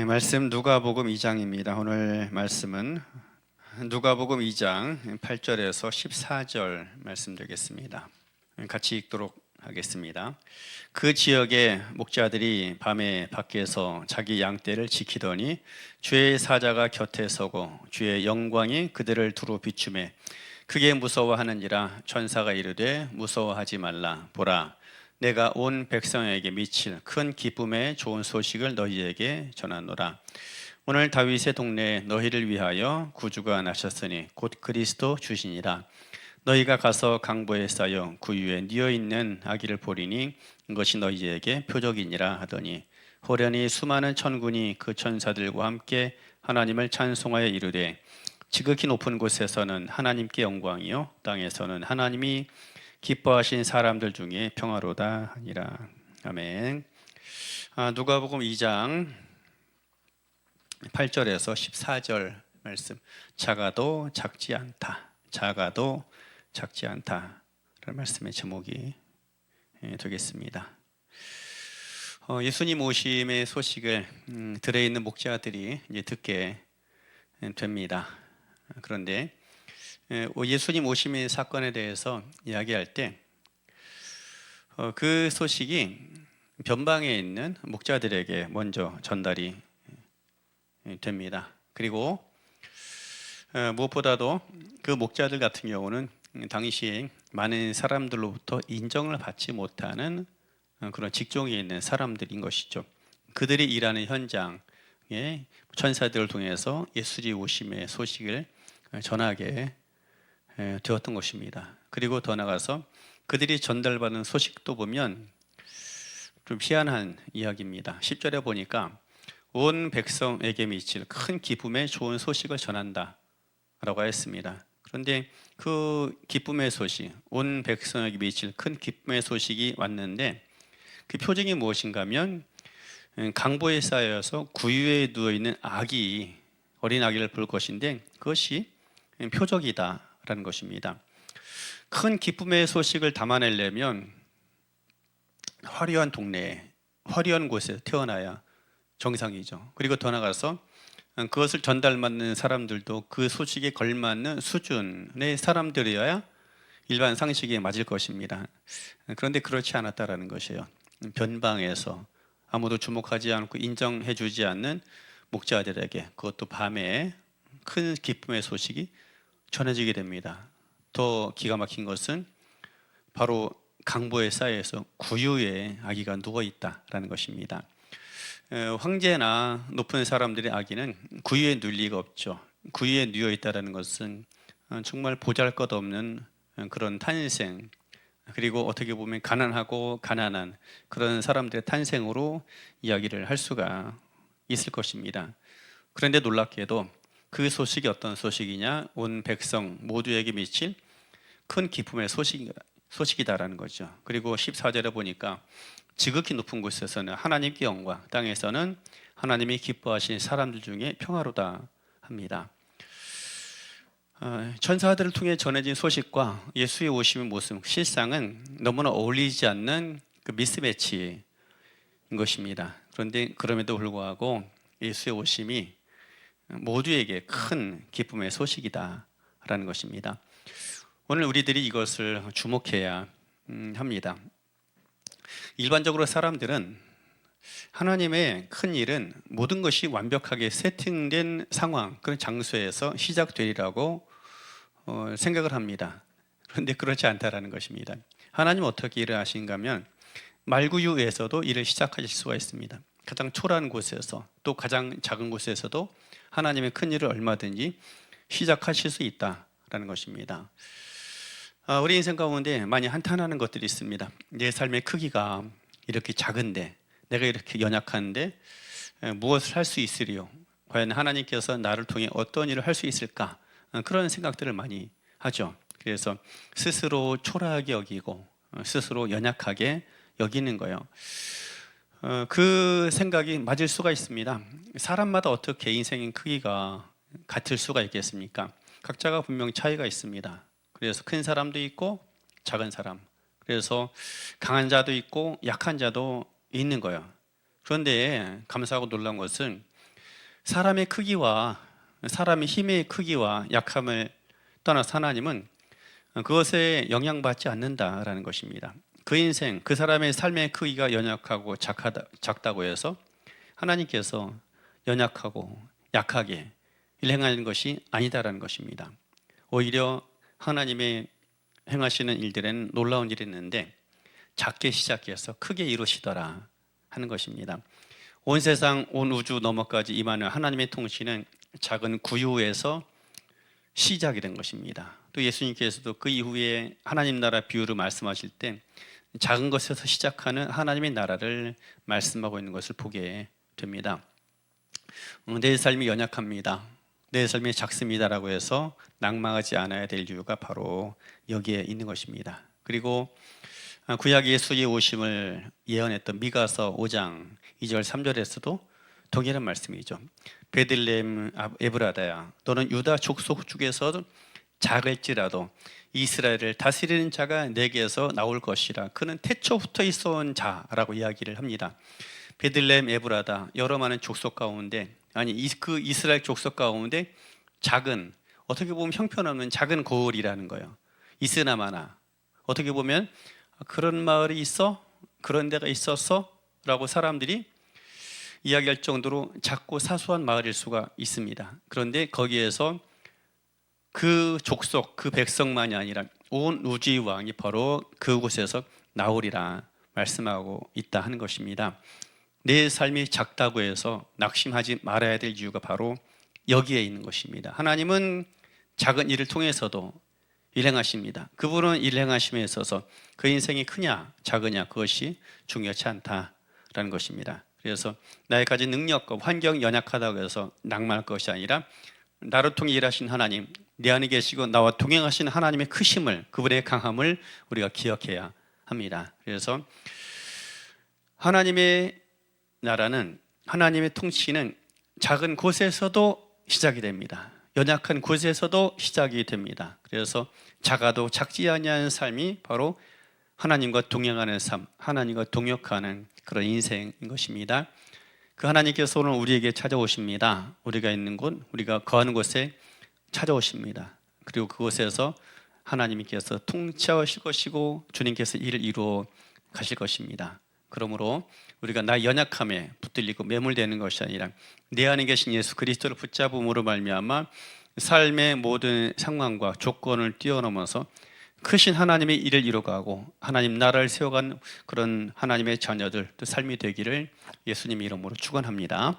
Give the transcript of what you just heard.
말씀 누가복음 2장입니다. 오늘 말씀은 누가복음 2장 8절에서 14절 말씀 되겠습니다. 같이 읽도록 하겠습니다. 그 지역의 목자들이 밤에 밖에서 자기 양떼를 지키더니 주의 사자가 곁에 서고 주의 영광이 그들을 두루 비추매 크게 무서워하는지라. 천사가 이르되 무서워하지 말라. 보라, 내가 온 백성에게 미칠 큰 기쁨의 좋은 소식을 너희에게 전하노라. 오늘 다윗의 동네에 너희를 위하여 구주가 나셨으니 곧 그리스도 주시니라. 너희가 가서 강보에 쌓여 구유에 뉘어 있는 아기를 보리니 이것이 너희에게 표적이니라 하더니, 호련히 수많은 천군이 그 천사들과 함께 하나님을 찬송하여 이르되, 지극히 높은 곳에서는 하나님께 영광이요 땅에서는 하나님이 기뻐하신 사람들 중에 평화로다 하니라. 아멘. 누가복음 2장 8절에서 14절 말씀. 작아도 작지 않다. 작아도 작지 않다. 라는 말씀의 제목이 되겠습니다. 예수님 오심의 소식을 들어있는 목자들이 이제 듣게 됩니다. 그런데 예수님 오심의 사건에 대해서 이야기할 때 그 소식이 변방에 있는 목자들에게 먼저 전달이 됩니다. 그리고 무엇보다도 그 목자들 같은 경우는 당시에 많은 사람들로부터 인정을 받지 못하는 그런 직종에 있는 사람들인 것이죠. 그들이 일하는 현장에 천사들을 통해서 예수님 오심의 소식을 전하게 되었던 것입니다. 그리고 더 나아가서 그들이 전달받은 소식도 보면 좀 희한한 이야기입니다. 10절에 보니까 온 백성에게 미칠 큰 기쁨의 좋은 소식을 전한다 라고 했습니다. 그런데 그 기쁨의 소식, 온 백성에게 미칠 큰 기쁨의 소식이 왔는데 그 표징이 무엇인가 하면 강보에 쌓여서 구유에 누워있는 어린 아기를 볼 것인데 그것이 표적이다 라는 것입니다. 큰 기쁨의 소식을 담아내려면 화려한 동네에, 화려한 곳에 태어나야 정상이죠. 그리고 더 나아가서 그것을 전달받는 사람들도 그 소식에 걸맞는 수준의 사람들이어야 일반 상식에 맞을 것입니다. 그런데 그렇지 않았다라는 것이에요. 변방에서 아무도 주목하지 않고 인정해주지 않는 목자들에게, 그것도 밤에 큰 기쁨의 소식이 전해지게 됩니다. 더 기가 막힌 것은 바로 강보에 쌓여서 구유에 아기가 누워있다라는 것입니다. 황제나 높은 사람들의 아기는 구유에 누울 리가 없죠. 구유에 누워있다는 것은 정말 보잘것없는 그런 탄생, 그리고 어떻게 보면 가난하고 가난한 그런 사람들의 탄생으로 이야기를 할 수가 있을 것입니다. 그런데 놀랍게도 그 소식이 어떤 소식이냐? 온 백성 모두에게 미칠 큰 기쁨의 소식이다라는 거죠. 그리고 14절에 보니까 지극히 높은 곳에서는 하나님께 영광, 땅에서는 하나님이 기뻐하신 사람들 중에 평화로다 합니다. 천사들을 통해 전해진 소식과 예수의 오심의 모습, 실상은 너무나 어울리지 않는 그 미스매치인 것입니다. 그런데 그럼에도 불구하고 예수의 오심이 모두에게 큰 기쁨의 소식이다라는 것입니다. 오늘 우리들이 이것을 주목해야 합니다. 일반적으로 사람들은 하나님의 큰 일은 모든 것이 완벽하게 세팅된 상황, 그런 장소에서 시작되리라고 생각을 합니다. 그런데 그렇지 않다라는 것입니다. 하나님 어떻게 일을 하신가 하면 말구유에서도 일을 시작하실 수가 있습니다. 가장 초라한 곳에서, 또 가장 작은 곳에서도 하나님의 큰 일을 얼마든지 시작하실 수 있다라는 것입니다. 우리 인생 가운데 많이 한탄하는 것들이 있습니다. 내 삶의 크기가 이렇게 작은데, 내가 이렇게 연약한데 무엇을 할 수 있으리요? 과연 하나님께서 나를 통해 어떤 일을 할 수 있을까? 그런 생각들을 많이 하죠. 그래서 스스로 초라하게 여기고 스스로 연약하게 여기는 거예요. 그 생각이 맞을 수가 있습니다. 사람마다 어떻게 인생의 크기가 같을 수가 있겠습니까? 각자가 분명 차이가 있습니다. 그래서 큰 사람도 있고 작은 사람, 그래서 강한 자도 있고 약한 자도 있는 거예요. 그런데 감사하고 놀라운 것은 사람의 크기와 사람의 힘의 크기와 약함을 떠나서 하나님은 그것에 영향받지 않는다라는 것입니다. 그 인생, 그 사람의 삶의 크기가 연약하고 작다고 해서 하나님께서 연약하고 약하게 행하는 것이 아니다라는 것입니다. 오히려 하나님의 행하시는 일들에는 놀라운 일이 있는데 작게 시작해서 크게 이루시더라 하는 것입니다. 온 세상, 온 우주 너머까지 임하는 하나님의 통치는 작은 구유에서 시작이 된 것입니다. 또 예수님께서도 그 이후에 하나님 나라 비유를 말씀하실 때 작은 것에서 시작하는 하나님의 나라를 말씀하고 있는 것을 보게 됩니다. 내 삶이 연약합니다. 내 삶이 작습니다라고 해서 낙망하지 않아야 될 이유가 바로 여기에 있는 것입니다. 그리고 구약 예수의 오심을 예언했던 미가서 5장 2절 3절에서도 동일한 말씀이죠. 베들레헴 에브라다야, 너는 유다 족속 중에서 작을지라도 이스라엘을 다스리는 자가 내게서 나올 것이라. 그는 태초부터 있어온 자라고 이야기를 합니다. 베들레헴 에브라다, 여러 많은 족속 가운데, 그 이스라엘 족속 가운데 작은, 어떻게 보면 형편없는 작은 고을이라는 거예요. 이스나마나, 어떻게 보면 그런 마을이 있어? 그런 데가 있었어? 라고 사람들이 이야기할 정도로 작고 사소한 마을일 수가 있습니다. 그런데 거기에서 그 족속, 그 백성만이 아니라 온 우주의 왕이 바로 그곳에서 나오리라 말씀하고 있다 하는 것입니다. 내 삶이 작다고 해서 낙심하지 말아야 될 이유가 바로 여기에 있는 것입니다. 하나님은 작은 일을 통해서도 일행하십니다. 그분은 일행하심에 있어서 그 인생이 크냐 작으냐 그것이 중요치 않다라는 것입니다. 그래서 나의 가진 능력과 환경이 연약하다고 해서 낙망할 것이 아니라 나를 통해 일하신 하나님, 내 안에 계시고 나와 동행하신 하나님의 크심을, 그분의 강함을 우리가 기억해야 합니다. 그래서 하나님의 나라는, 하나님의 통치는 작은 곳에서도 시작이 됩니다. 연약한 곳에서도 시작이 됩니다. 그래서 작아도 작지 아니하는 삶이 바로 하나님과 동행하는 삶, 하나님과 동역하는 그런 인생인 것입니다. 그 하나님께서 오늘 우리에게 찾아오십니다. 우리가 있는 곳, 우리가 거하는 곳에 찾아오십니다. 그리고 그곳에서 하나님께서 통치하실 것이고 주님께서 이를 이루어 가실 것입니다. 그러므로 우리가 나의 연약함에 붙들리고 매몰되는 것이 아니라 내 안에 계신 예수 그리스도를 붙잡음으로 말미암아 삶의 모든 상황과 조건을 뛰어넘어서 크신 하나님의 일을 이루어가고 하나님 나라를 세워간 그런 하나님의 자녀들 또 삶이 되기를 예수님 이름으로 축원합니다.